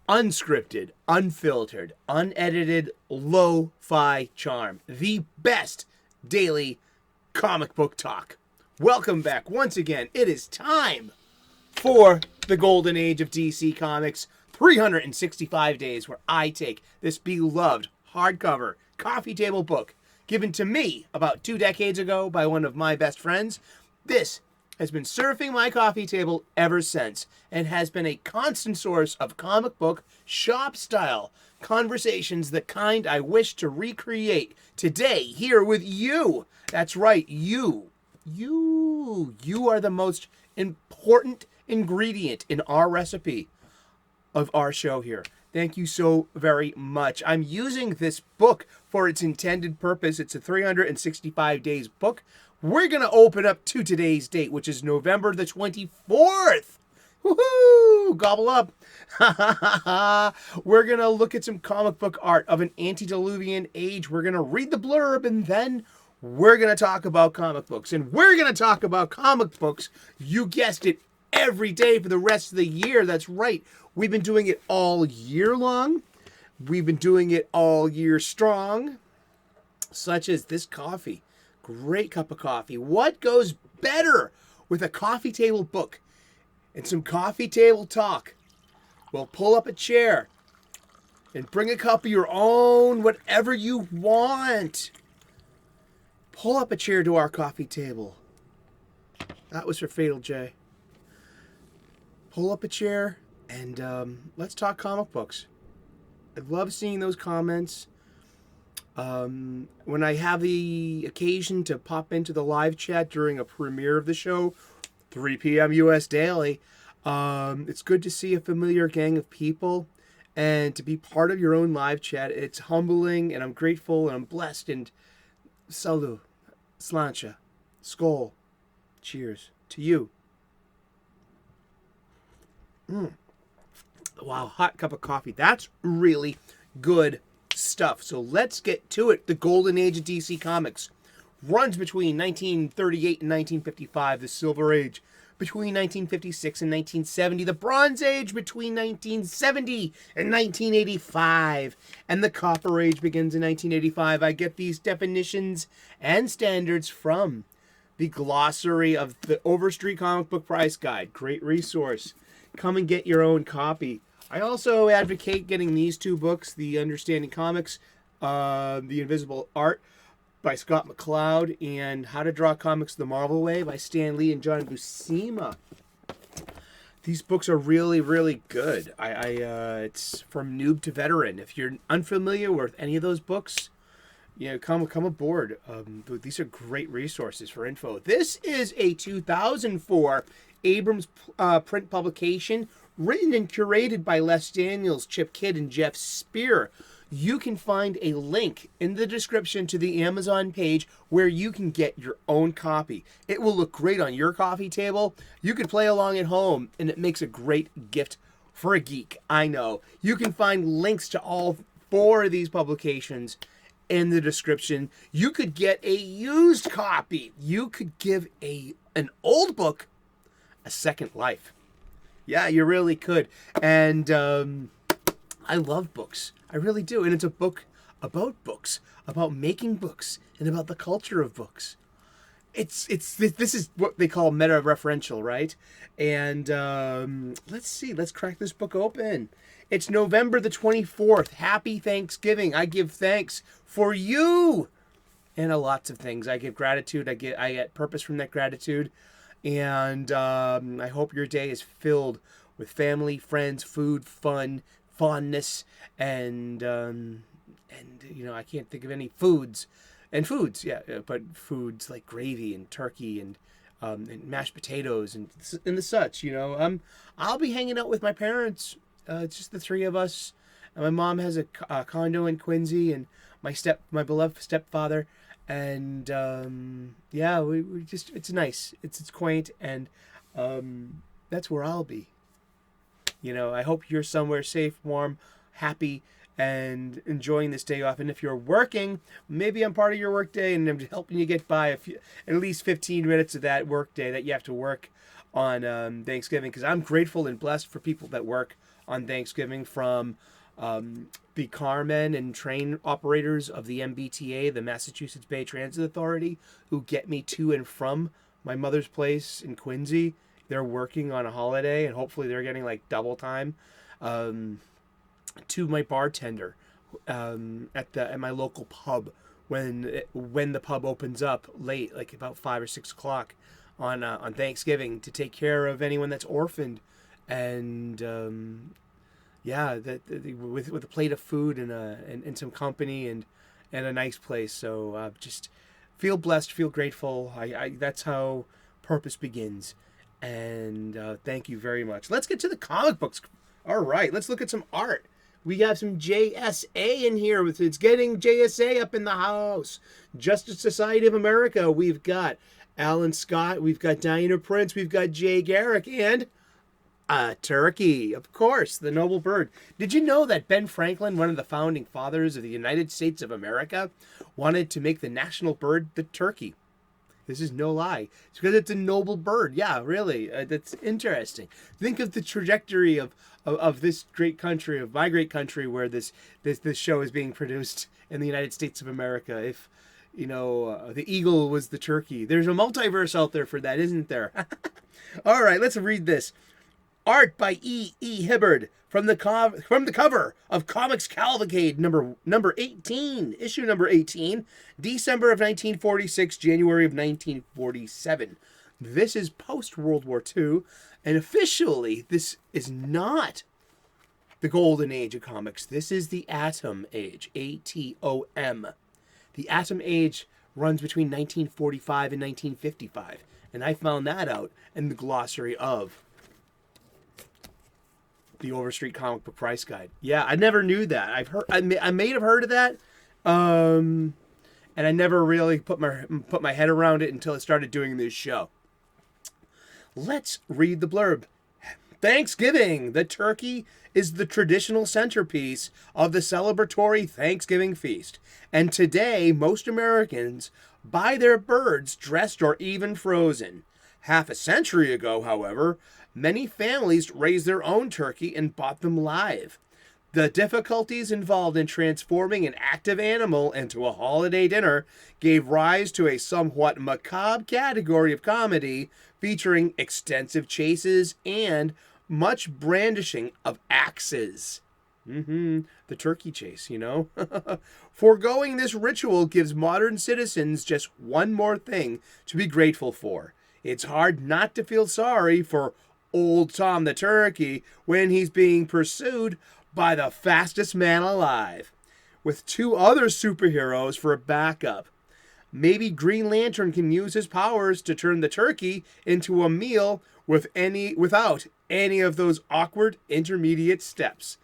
Unscripted, unfiltered, unedited, lo-fi charm. The best daily comic book talk. Welcome back once again. It is time for the golden age of DC Comics. 365 days where I take this beloved hardcover coffee table book given to me about 2 decades ago by one of my best friends. This has been surfing my coffee table ever since and has been a constant source of comic book shop-style conversations, the kind I wish to recreate today here with you. That's right, you. You are the most important ingredient in our recipe of our show here. Thank you so very much. I'm using this book for its intended purpose. It's a 365 days book. We're going to open up to today's date, which is November the 24th. Woohoo! Gobble up. We're going to look at some comic book art of an antediluvian age. We're going to read the blurb, and then we're going to talk about comic books. And we're going to talk about comic books, you guessed it, every day for the rest of the year. That's right. We've been doing it all year long. We've been doing it all year strong, such as this coffee. Great cup of coffee. What goes better with a coffee table book and some coffee table talk? Well, pull up a chair and bring a cup of your own, whatever you want. Pull up a chair to our coffee table. That was for Fatal J. Pull up a chair and let's talk comic books. I love seeing those comments. When I have the occasion to pop into the live chat during a premiere of the show, 3 p.m. U.S. daily, it's good to see a familiar gang of people and to be part of your own live chat. It's humbling, and I'm grateful, and I'm blessed, and salut, slancha, skol, cheers to you. Wow, hot cup of coffee. That's really good stuff. So let's get to it. The golden age of DC Comics runs between 1938 and 1955, the Silver Age between 1956 and 1970, the Bronze Age between 1970 and 1985, and the Copper Age begins in 1985. I get these definitions and standards from the glossary of the Overstreet Comic Book Price Guide. Great resource. Come and get your own copy. I also advocate getting these 2 books, The Understanding Comics, The Invisible Art by Scott McCloud, and How to Draw Comics the Marvel Way by Stan Lee and John Buscema. These books are really, really good. It's from noob to veteran. If you're unfamiliar with any of those books, come aboard. These are great resources for info. This is a 2004 Abrams print publication, written and curated by Les Daniels, Chip Kidd, and Geoff Spear. You can find a link in the description to the Amazon page where you can get your own copy. It will look great on your coffee table. You can play along at home, and it makes a great gift for a geek. I know. You can find links to all 4 of these publications in the description. You could get a used copy. You could give an old book a second life. Yeah, you really could. And I love books. I really do. And it's a book about books, about making books, and about the culture of books. This is what they call meta-referential, right? And let's see. Let's crack this book open. It's November the 24th. Happy Thanksgiving. I give thanks for you. And lots of things. I give gratitude. I get purpose from that gratitude. And I hope your day is filled with family, friends, food, fun, fondness, and I can't think of any foods, but foods like gravy and turkey and mashed potatoes and the such. I'll be hanging out with my parents. It's just the 3 of us. And my mom has a condo in Quincy, and my beloved stepfather. And we just, it's nice. It's quaint, and that's where I'll be. I hope you're somewhere safe, warm, happy, and enjoying this day off. And if you're working, maybe I'm part of your work day and I'm helping you get by at least 15 minutes of that work day that you have to work on Thanksgiving, because I'm grateful and blessed for people that work on Thanksgiving from the carmen and train operators of the MBTA, the Massachusetts Bay Transit Authority, who get me to and from my mother's place in Quincy. They're working on a holiday, and hopefully they're getting like double time. To my bartender at my local pub when the pub opens up late, like about 5 or 6 o'clock on Thanksgiving, to take care of anyone that's orphaned, and with a plate of food and some company and a nice place. So just feel blessed, feel grateful. I that's how purpose begins. And thank you very much. Let's get to the comic books. All right, let's look at some art. We got some JSA in here. It's getting JSA up in the house. Justice Society of America. We've got Alan Scott. We've got Diana Prince. We've got Jay Garrick. And a turkey, of course, the noble bird. Did you know that Ben Franklin, one of the founding fathers of the United States of America, wanted to make the national bird the turkey? This is no lie. It's because it's a noble bird. Yeah, really. That's interesting. Think of the trajectory of this great country, of my great country, where this show is being produced in the United States of America. If, the eagle was the turkey. There's a multiverse out there for that, isn't there? All right, let's read this. Art by E. Hibbard from the cover of Comics Cavalcade number 18, issue number 18, December of 1946, January of 1947. This is post World War II, and officially this is not the golden age of comics. This is the Atom Age, ATOM. The Atom Age runs between 1945 and 1955, and I found that out in the glossary of the Overstreet Comic Book Price Guide. Yeah, I never knew that. I may have heard of that, and I never really put my head around it until I started doing this show. Let's read the blurb. Thanksgiving. The turkey is the traditional centerpiece of the celebratory Thanksgiving feast, and today most Americans buy their birds dressed or even frozen. Half a century ago, however, many families raised their own turkey and bought them live. The difficulties involved in transforming an active animal into a holiday dinner gave rise to a somewhat macabre category of comedy featuring extensive chases and much brandishing of axes. The turkey chase, Foregoing this ritual gives modern citizens just one more thing to be grateful for. It's hard not to feel sorry for Old Tom the Turkey when he's being pursued by the fastest man alive, with 2 other superheroes for a backup. Maybe Green Lantern can use his powers to turn the turkey into a meal without any of those awkward intermediate steps.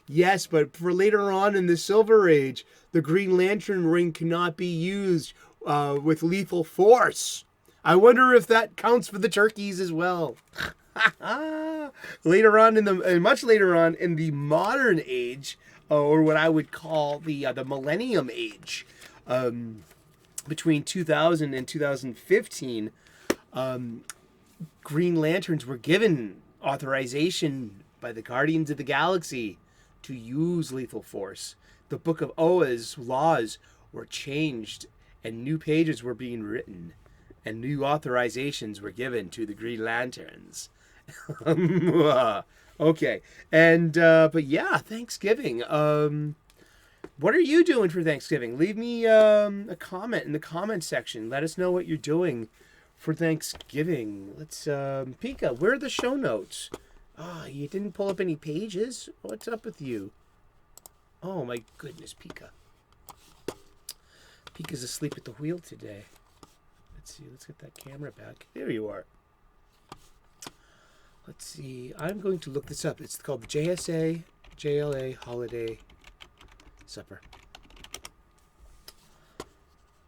Yes, but for later on in the Silver Age, the Green Lantern ring cannot be used with lethal force. I wonder if that counts for the turkeys as well. Much later on in the modern age, or what I would call the Millennium Age, between 2000 and 2015, Green Lanterns were given authorization by the Guardians of the Galaxy to use lethal force. The Book of Oa's laws were changed, and new pages were being written, and new authorizations were given to the Green Lanterns. Okay, and but yeah, Thanksgiving. What are you doing for Thanksgiving? Leave me a comment in the comment section. Let us know what you're doing for Thanksgiving. Let's Pika, where are the show notes? You didn't pull up any pages? What's up with you? Oh my goodness, Pika. Pika's asleep at the wheel today. Let's see, let's get that camera back. There you are. Let's see, I'm going to look this up. It's called the JLA Holiday Supper.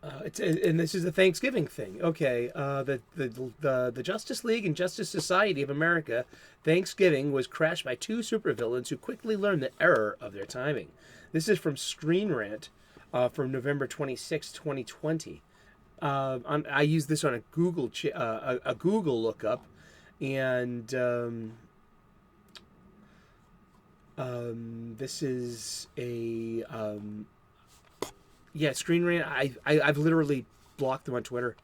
And this is a Thanksgiving thing. Okay, the Justice League and Justice Society of America, Thanksgiving was crashed by 2 supervillains who quickly learned the error of their timing. This is from Screen Rant from November 26, 2020. I used this on a Google lookup, and This is a Screen Rant. I've literally blocked them on Twitter,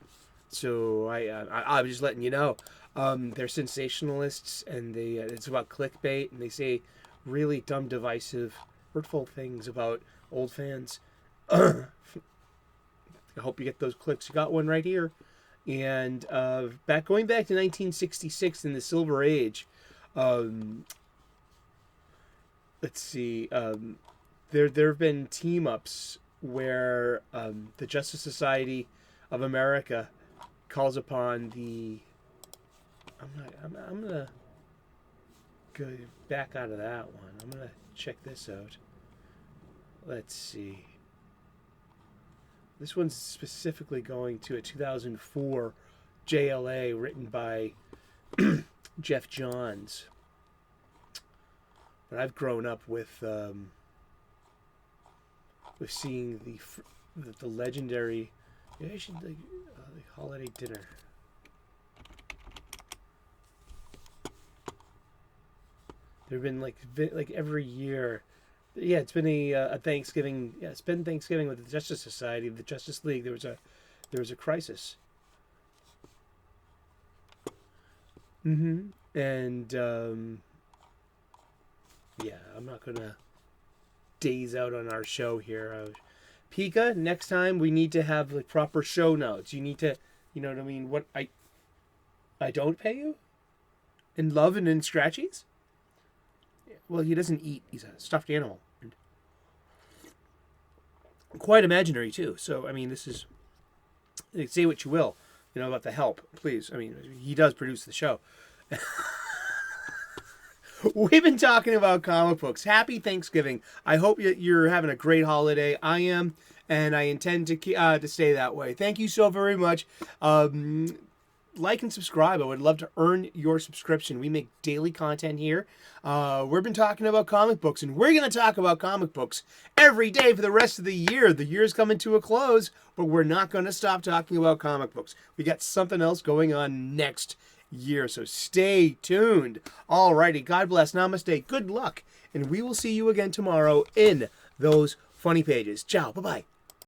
so I'm just letting you know. They're sensationalists, and it's about clickbait, and they say really dumb, divisive, hurtful things about old fans. I hope you get those clicks. You got one right here. And going back to 1966 in the Silver Age, let's see. There have been team ups where the Justice Society of America calls upon the. I'm gonna go back out of that one. I'm gonna check this out. Let's see. This one's specifically going to a 2004 JLA written by Geoff Johns. But I've grown up with seeing the legendary. Maybe I should the holiday dinner. There've been like every year. Yeah, it's been a Thanksgiving. Yeah, it's been Thanksgiving with the Justice Society, the Justice League. There was a crisis. And yeah, I'm not gonna daze out on our show here. Pika, next time we need to have like proper show notes. You need to, you know what I mean? What I don't pay you in love and in scratchies. Well, he doesn't eat. He's a stuffed animal. And quite imaginary, too. So, I mean, this is... Say what you will, about the help, please. I mean, he does produce the show. We've been talking about comic books. Happy Thanksgiving. I hope you're having a great holiday. I am, and I intend to stay that way. Thank you so very much. Like and subscribe. I would love to earn your subscription. We make daily content here. We've been talking about comic books, and we're going to talk about comic books every day for the rest of the year. The year's coming to a close, but we're not going to stop talking about comic books. We got something else going on next year, so stay tuned. Alrighty, God bless, namaste, good luck, and we will see you again tomorrow in those funny pages. Ciao, bye-bye.